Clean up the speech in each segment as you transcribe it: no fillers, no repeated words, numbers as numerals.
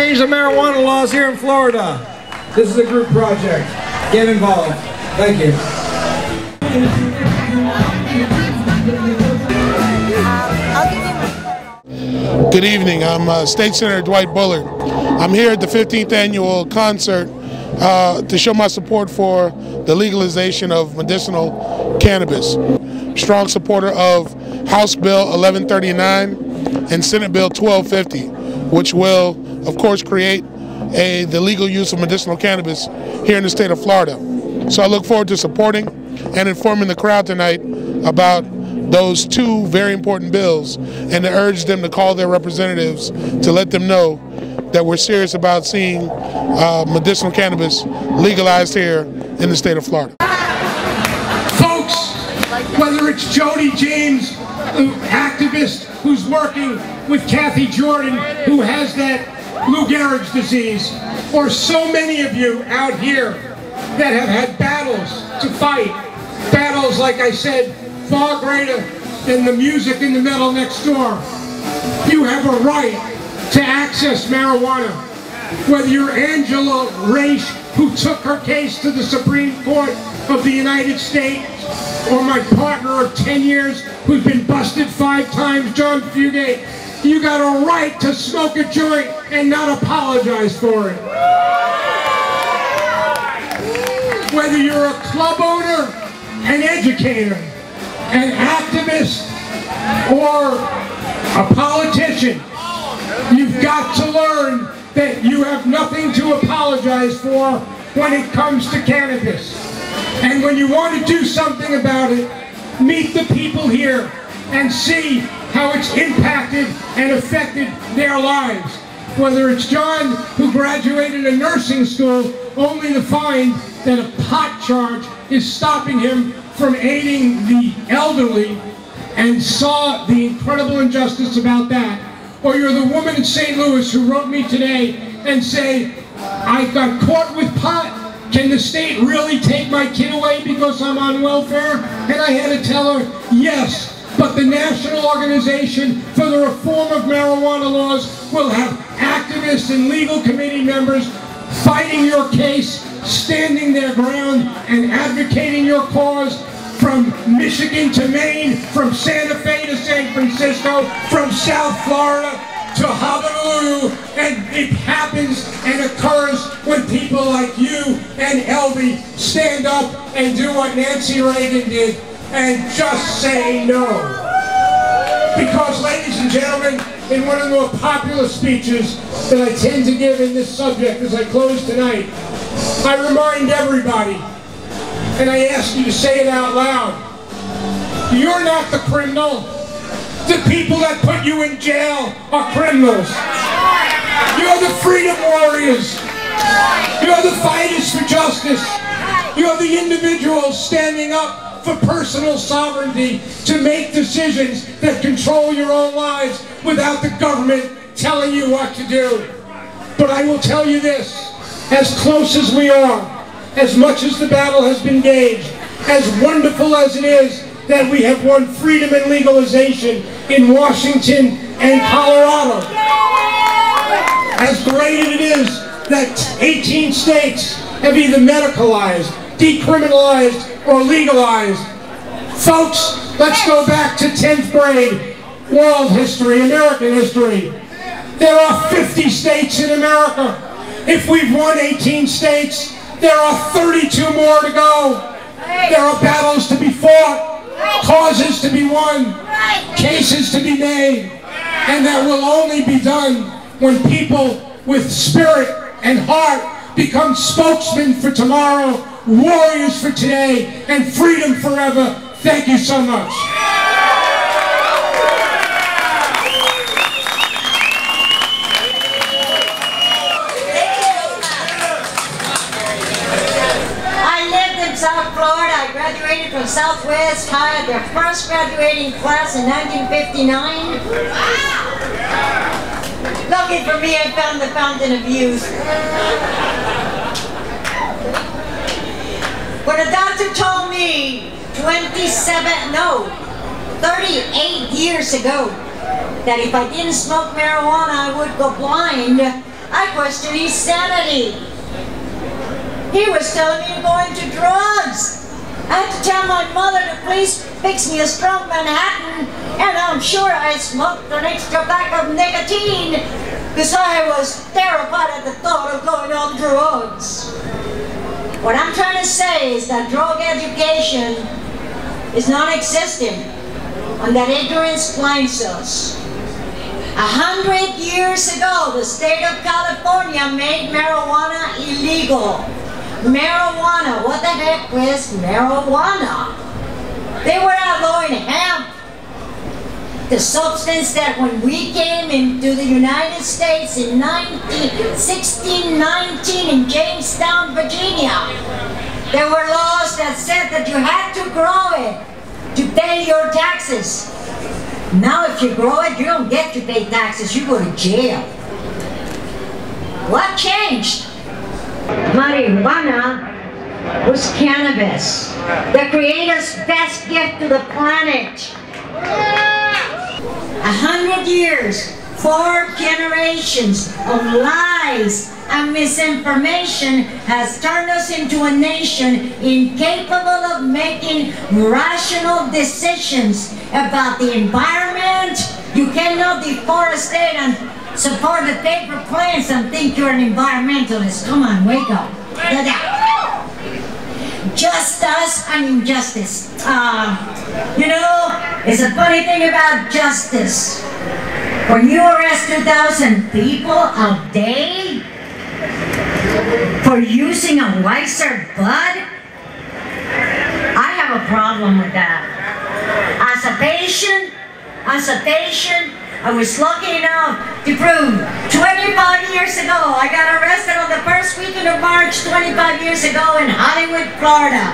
change the marijuana laws here in Florida. This is a group project. Get involved. Thank you. Good evening. I'm State Senator Dwight Bullard. I'm here at the 15th annual concert to show my support for the legalization of medicinal cannabis. Strong supporter of House Bill 1139 and Senate Bill 1250, which will, of course, create the legal use of medicinal cannabis here in the state of Florida. So I look forward to supporting and informing the crowd tonight about those two very important bills, and to urge them to call their representatives to let them know that we're serious about seeing medicinal cannabis legalized here in the state of Florida. Folks, whether it's Jody James, the activist who's working with Kathy Jordan, who has that Lou Gehrig's disease, or so many of you out here that have had battles to fight, battles, like I said, far greater than the music and the metal next door. You have a right to access marijuana. Whether you're Angela Raish, who took her case to the Supreme Court of the United States, or my partner of 10 years who's been busted 5 times, John Fugate, you got a right to smoke a joint and not apologize for it. Whether you're a club owner, an educator, an activist, or a politician, you've got to learn that you have nothing to apologize for when it comes to cannabis. And when you want to do something about it, meet the people here and see how it's impacted and affected their lives. Whether it's John, who graduated a nursing school only to find that a pot charge is stopping him from aiding the elderly, and saw the incredible injustice about that. Or you're the woman in St. Louis who wrote me today and say, I got caught with pot. Can the state really take my kid away because I'm on welfare? And I had to tell her, yes, but the National Organization for the Reform of Marijuana Laws will have activists and legal committee members fighting your case, standing their ground, and advocating your cause from Michigan to Maine, from Santa Fe to San Francisco, from South Florida to Honolulu, and it happens and occurs when people like you and Elby stand up and do what Nancy Reagan did and just say no. Because, ladies and gentlemen, in one of the more popular speeches that I tend to give in this subject as I close tonight, I remind everybody, and I ask you to say it out loud, you're not the criminal. The people that put you in jail are criminals. You're the freedom warriors. You're the fighters for justice. You're the individuals standing up for personal sovereignty to make decisions that control your own lives without the government telling you what to do. But I will tell you this, as close as we are, as much as the battle has been gauged, as wonderful as it is that we have won freedom and legalization in Washington and Colorado, as great as it is that 18 states have either medicalized, decriminalized, or legalized. Folks, let's go back to 10th grade, world history, American history. There are 50 states in America. If we've won 18 states, there are 32 more to go. There are battles to be fought, causes to be won, cases to be made, and that will only be done when people with spirit and heart become spokesmen for tomorrow, warriors for today, and freedom forever. Thank you so much. South Florida. I graduated from Southwest High, their first graduating class in 1959. Lucky for me, I found the fountain of youth. When a doctor told me 38 years ago that if I didn't smoke marijuana I would go blind, I questioned his sanity. He was telling me to go into drugs. I had to tell my mother to please fix me a strong Manhattan, and I'm sure I smoked an extra pack of nicotine because I was terrified at the thought of going on drugs. What I'm trying to say is that drug education is non-existent and that ignorance blinds us. 100 years ago, the state of California made marijuana illegal. Marijuana, what the heck was marijuana? They were outlawing hemp, the substance that when we came into the United States in 1619 in Jamestown, Virginia, there were laws that said that you had to grow it to pay your taxes. Now if you grow it, you don't get to pay taxes, you go to jail. What changed? Marijuana was cannabis, the Creator's best gift to the planet. 100 years, 4 generations of lies and misinformation has turned us into a nation incapable of making rational decisions about the environment. You cannot deforestate and support the paper plants and think you're an environmentalist. Come on, wake up. Justice and injustice. You know, it's a funny thing about justice. When you arrest 2,000 people a day for using a Weiser bud, I have a problem with that. As a patient, I was lucky enough to prove 25 years ago, I got arrested on the first weekend of March 25 years ago in Hollywood, Florida.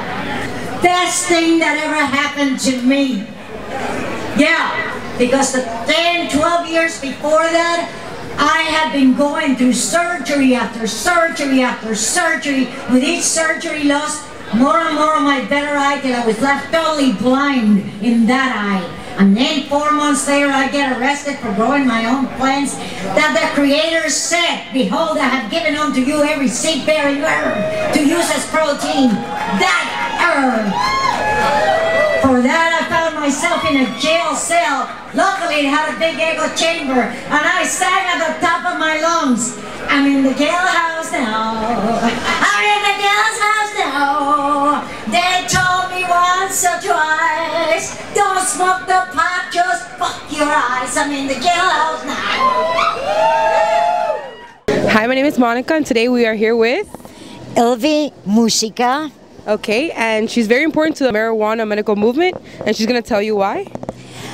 Best thing that ever happened to me. Yeah, because the 10, 12 years before that, I had been going through surgery after surgery after surgery. With each surgery, lost more and more of my better eye till I was left totally blind in that eye. And then 4 months later, I get arrested for growing my own plants that the Creator said, behold, I have given unto you every seed-bearing herb to use as protein. That herb. For that, I found myself in a jail cell. Luckily, it had a big echo chamber, and I sang at the top of my lungs. I'm in the jailhouse now. I'm in the jailhouse now. They told me once or twice, don't smoke the pot, just fuck your eyes. I'm in the jailhouse now. Hi, my name is Monica, and today we are here with Elvi Musica. Okay, and she's very important to the marijuana medical movement, and she's going to tell you why.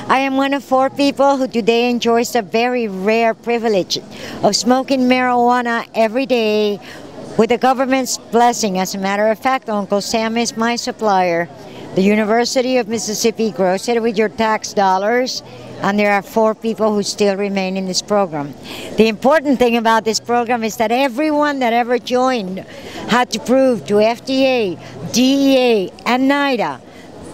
I am one of 4 people who today enjoys the very rare privilege of smoking marijuana every day with the government's blessing. As a matter of fact, Uncle Sam is my supplier. The University of Mississippi grows it with your tax dollars, and there are 4 people who still remain in this program. The important thing about this program is that everyone that ever joined had to prove to FDA, DEA, and NIDA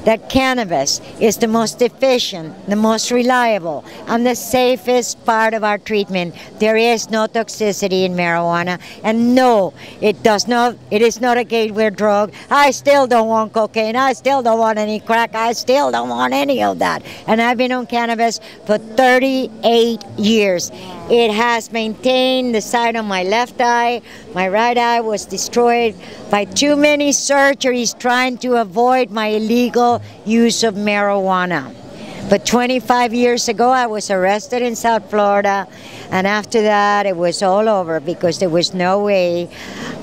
that cannabis is the most efficient, the most reliable, and the safest part of our treatment. There is no toxicity in marijuana, and no, it is not a gateway drug. I still don't want cocaine, I still don't want any crack, I still don't want any of that. And I've been on cannabis for 38 years. It has maintained the sight of my left eye. My right eye was destroyed by too many surgeries trying to avoid my illegal use of marijuana. But 25 years ago, I was arrested in South Florida, and after that, it was all over because there was no way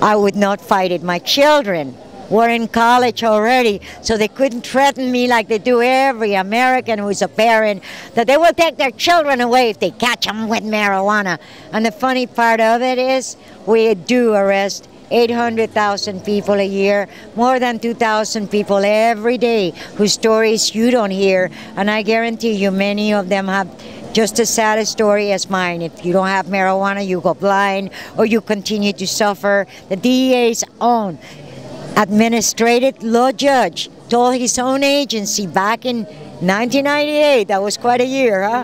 I would not fight it. My children were in college already, so they couldn't threaten me like they do every American who's a parent, that they will take their children away if they catch them with marijuana. And the funny part of it is, we do arrest 800,000 people a year, more than 2,000 people every day whose stories you don't hear, and I guarantee you many of them have just as sad a story as mine. If you don't have marijuana, you go blind or you continue to suffer. The DEA's own administrative law judge told his own agency back in 1998, that was quite a year, huh?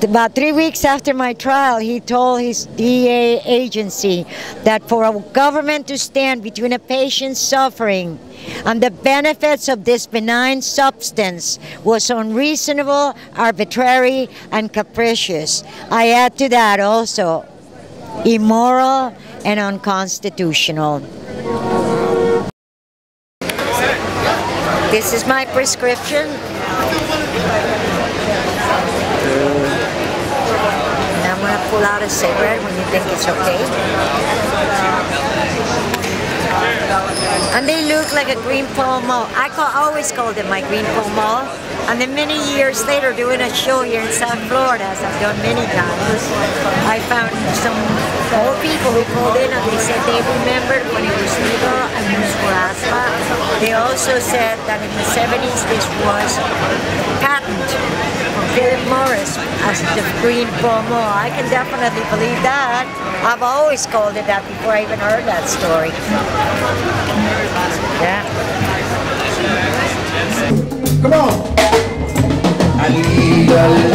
About 3 weeks after my trial, he told his DA agency that for a government to stand between a patient's suffering and the benefits of this benign substance was unreasonable, arbitrary, and capricious. I add to that also immoral and unconstitutional. This is my prescription. And I'm going to pull out a cigarette when you think it's okay. And they look like a green pomo. I always called them my green pomo. And then many years later, doing a show here in South Florida, as I've done many times, I found some old people who called in and they said they remembered when it was legal and used for asthma. They also said that in the 70s this was patent from Philip Morris as the green pomo. I can definitely believe that. I've always called it that before I even heard that story. Yeah. Come on. I legalize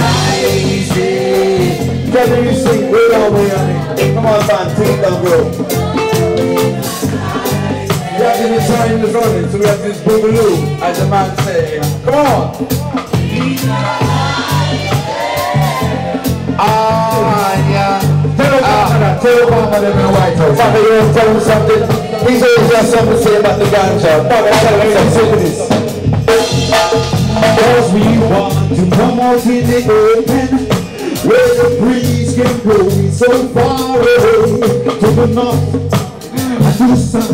it. Can you sing way on it? Come on, man, take it down, bro. We have to be trying this running, so we have this boogaloo, as the man said. Come on. Yeah. Tell Obama them in the White House. Papa, you want to tell him something? He's always got something to say about the ganja. Papa, tell him something. Say this. Cause we want to come out in the open, where the breeze can blow me so far away, to the north and to the south,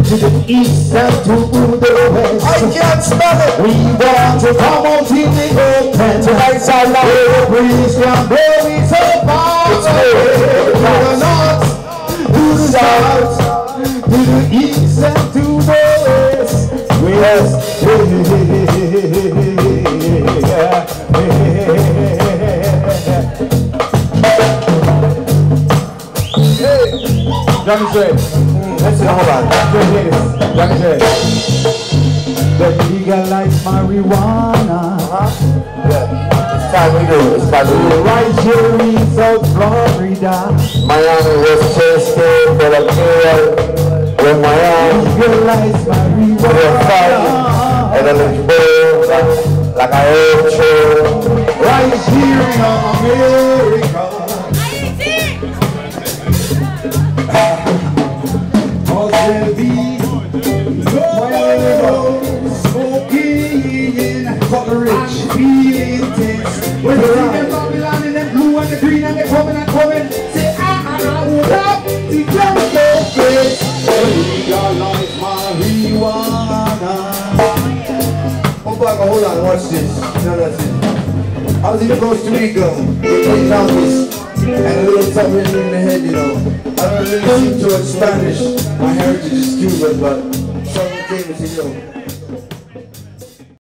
to the east and to the west. I can't smell it. We want to come out in the open, tonight's our night, where the breeze can blow me so far away, to the north, to the south, to the east and to the west. Yes. Johnny said, listen, hold on. Johnny said, let legalize marijuana. Yeah. It's time we do. It's time we do. Right here in South Florida. Miami, Westchester, Philadelphia. When Miami legalize marijuana. And then it's boom, like I old show. Right here in America. Smoking, got the rich, feeling intense. When you see them Babylon in them blue and the green and they coming and coming, say I would have to jump your face. Legalize marijuana. Oh, back, hold on, watch this. No, that's it. I was in Costa Rica with my counties and a little something in the head, you know. I don't really speak too much Spanish. My heritage is Cuban, but something came and said, yo.